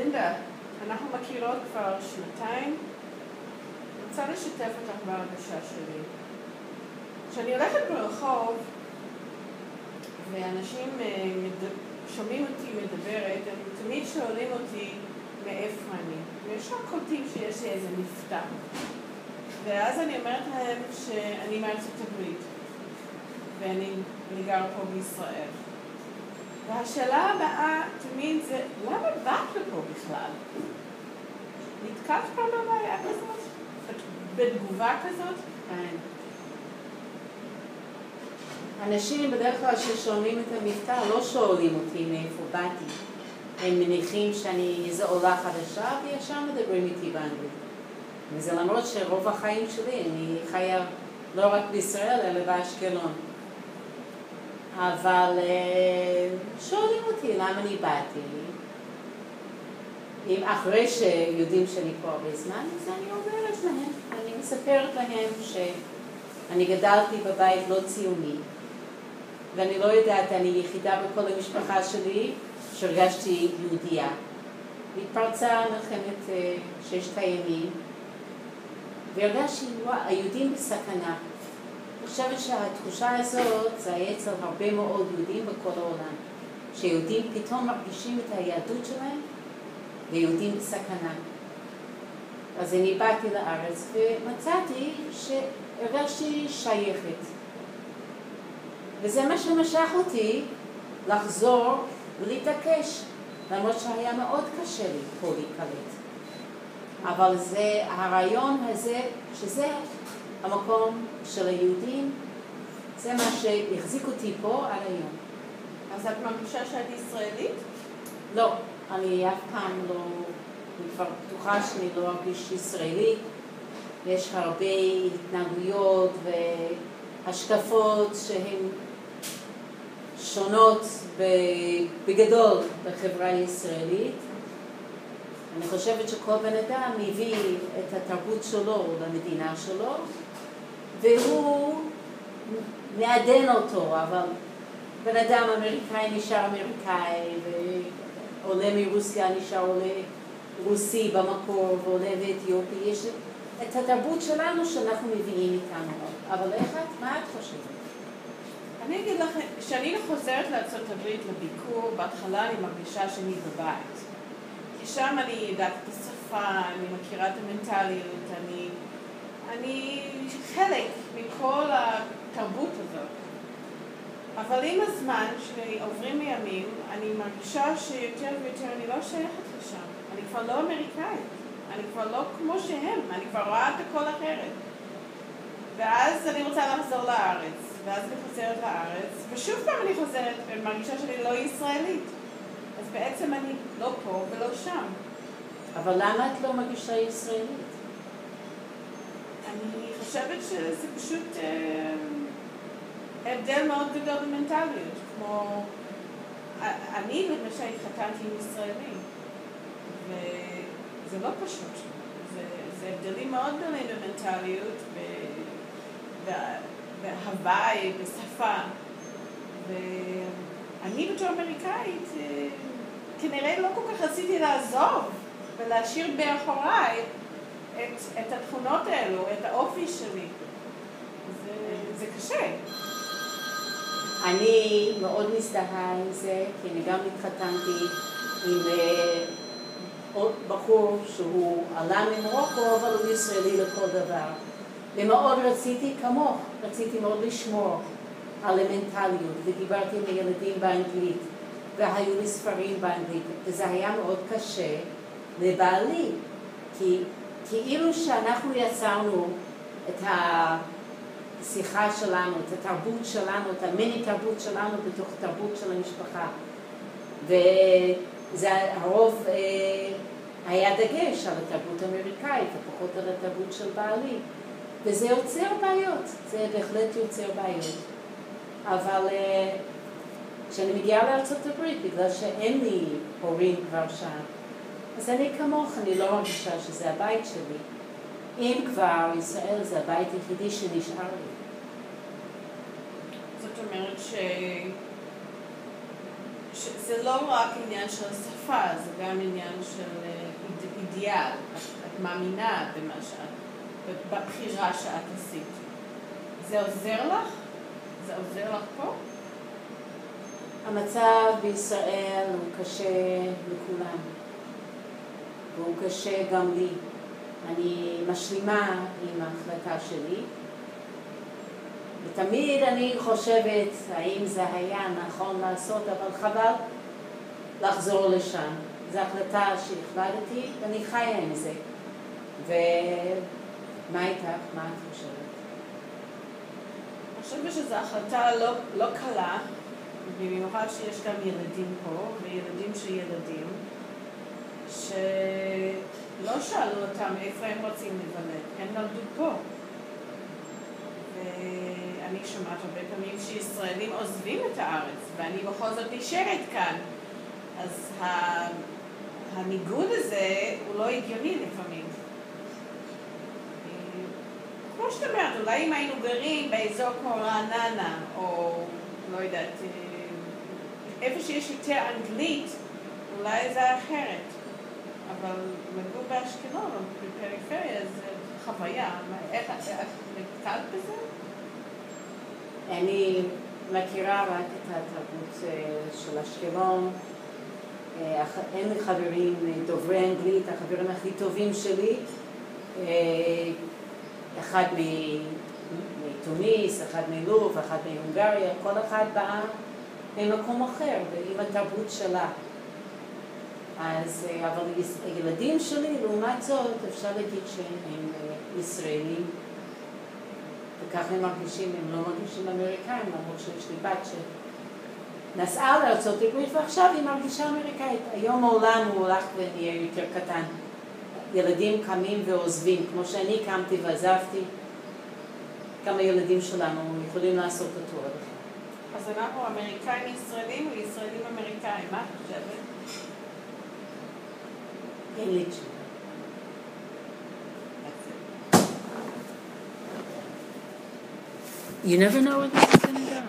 לינדה, אנחנו מכירות כבר 2 שנתיים. אני רוצה לשתף אותך בהרגשה שלי. כשאני הולכת ברחוב, ואנשים שומעים אותי מדברת, הם תמיד שואלים אותי מאיפה אני. וישר קולטים שיש לי איזה מבטא. ואז אני אומרת להם שאני מארצות הברית, ואני גרה פה בישראל. והשאלה הבאה תמיד זה, למה באת לפה בכלל? נתקעת פעם בבעיה כזאת? בתגובה כזאת? כן. אנשים בדרך כלל ששומעים את המבטא לא שואלים אותי מאיפה באתי. הם מניחים שאני איזו עולה חדשה וישר מדברים איתי באנגלית. וזה למרות שרוב החיים שלי אני חיה לא רק בישראל אלא באשקלון. אבל שואלים אותי למה אני באתי. אם אחרי שיודעים שאני פה הרבה זמן, אז אני אומרת להם, אני מספרת להם שאני גדלתי בבית לא ציוני. ואני לא יודעת, אני יחידה בכל המשפחה שלי שהרגשתי יהודייה. התפרצה מלחמת 6 הימים, והרגשתי, היהודים בסכנה. אני חושבת שהתחושה הזאת זה היה אצל הרבה מאוד יהודים בכל העולם. שיהודים פתאום מרגישים את היהדות שלהם, ויהודים בסכנה. אז אני באתי לארץ ומצאתי שהרגשתי שייכת. וזה מה שמשך אותי לחזור ולהתעקש, למרות שהיה מאוד קשה לי פה להיקלט. אבל זה הרעיון הזה, שזה המקום של היהודים, זה מה שהחזיק אותי פה עד היום. אז את מרגישה שאת ישראלית? לא, אני אף פעם לא, אני כבר בטוחה שאני לא ארגיש ישראלית. יש הרבה התנהגויות והשקפות שהן שונות בגדול בחברה הישראלית. אני חושבת שכל בן אדם מביא את התרבות שלו למדינה שלו, והוא מעדן אותו, אבל בן אדם אמריקאי נשאר אמריקאי, ועולה מרוסיה נשאר עולה רוסי במקור, ועולה ואתיופי. יש את התרבות שלנו שאנחנו מביאים איתנו. אבל איך את? מה את חושבת? אני אגיד לכם, כשאני חוזרת לארצות הברית לביקור, בהתחלה אני מרגישה שאני בבית. כי שם אני יודעת את השפה, אני מכירה את המנטליות, אני חלק מכל התרבות הזאת. אבל עם הזמן שעוברים מימים, אני מרגישה שיותר ויותר אני לא שייכת לשם. אני כבר לא אמריקאית, אני כבר לא כמו שהם, אני כבר רואה את הכל אחרת. ואז אני רוצה לחזור לארץ, ואז אני חוזרת לארץ, ושוב פעם אני חוזרת ומרגישה שאני לא ישראלית. אז בעצם אני לא פה ולא שם. אבל למה את לא מרגישה ישראלית? אני חושבת שזה פשוט הבדל מאוד גדול במנטליות. כמו, אני למשל התחתנתי עם ישראלים, וזה לא פשוט. זה הבדלים מאוד גדולים במנטליות, בהוואי, בשפה. ואני בתור אמריקאית כנראה לא כל כך רציתי לעזוב ולהשאיר באחוריי את התכונות האלו, את האופי שלי. זה קשה. אני מאוד מזדהה עם זה, כי אני גם התחתנתי עם עוד בחור שהוא עלה ממרוקו, אבל הוא ישראלי לכל דבר. ומאוד רציתי כמוך, רציתי מאוד לשמור על המנטליות, ודיברתי עם הילדים באנגלית, והיו לי ספרים באנגלית, וזה היה מאוד קשה לבעלי, כי כאילו שאנחנו יצרנו את השיחה שלנו, את התרבות שלנו, את המיני תרבות שלנו בתוך התרבות של המשפחה, וזה הרוב היה דגש על התרבות האמריקאית, ופחות על התרבות של בעלי. וזה יוצר בעיות, זה בהחלט יוצר בעיות. אבל כשאני מגיעה לארצות הברית, בגלל שאין לי הורים כבר שם, אז אני כמוך, אני לא מרגישה שזה הבית שלי. אם כבר, ישראל זה הבית היחידי שנשאר לי. זאת אומרת זה לא רק עניין של השפה, זה גם עניין של אידיאל. את מאמינה במה שאת, בבחירה שאת עשית. זה עוזר לך? זה עוזר לך פה? המצב בישראל הוא קשה לכולם, והוא קשה גם לי. אני משלימה עם ההחלטה שלי, ותמיד אני חושבת האם זה היה נכון לעשות, אבל חבל לחזור לשם. זו החלטה שהחלטתי ואני חיה עם זה. ומה איתך? מה את חושבת? אני חושבת שזו החלטה לא קלה, במיוחד שיש גם ילדים פה, וילדים של ילדים, שלא שאלו אותם איפה הם רוצים לבלט, הם נולדו פה. ואני שומעת הרבה פעמים שישראלים עוזבים את הארץ, ואני בכל זאת נשארת כאן. אז הניגוד הזה הוא לא הגיוני לפעמים. כמו שאת אומרת, אולי אם היינו גרים באזור כמו רעננה, או לא יודעת, איפה שיש יותר אנגלית, אולי זה אחרת. אבל לגור באשקלון או בפריפריה זה חוויה. איך את נתקלת בזה? אני מכירה רק את התרבות של אשקלון. אין לי חברים דוברי אנגלית, החברים הכי טובים שלי. אחד מתוניס, אחד מלוב, אחד מהונגריה, כל אחד בא ממקום אחר ועם התרבות שלה. אז, אבל הילדים שלי, לעומת זאת, אפשר להגיד שהם ישראלים, וכך הם מרגישים, הם לא מרגישים אמריקאים, למרות שיש לי בת שנסעה לארצות הברית, ועכשיו היא מרגישה אמריקאית. היום העולם הוא הולך ונהיה יותר קטן. ילדים קמים ועוזבים, כמו שאני קמתי ועזבתי, גם הילדים שלנו יכולים לעשות אותו. אז אנחנו אמריקאים ישראלים או ישראלים אמריקאים, מה את חושבת? אין לי תשובה. You never know where this is going to go.